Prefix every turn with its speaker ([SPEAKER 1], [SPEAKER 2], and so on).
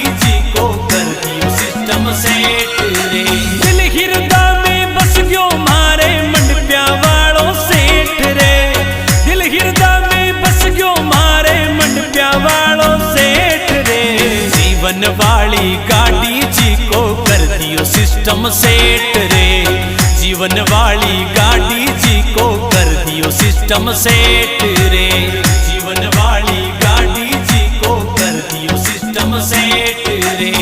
[SPEAKER 1] जी को कर दियो सिस्टम सेट रे। दिल हृदय में बस गयो मारे मंडप्या वालों सेठ रे। दिल हृदय में बस गयो मारे मंडप्या वालों सेठ रे। जीवन वाली गाड़ी जी को कर दियो सिस्टम सेट रे। जीवन वाली गाड़ी जी को कर दियो सिस्टम सेट रे। जीवन वाली गाड़ी जी को कर दियो सिस्टम सेट रे।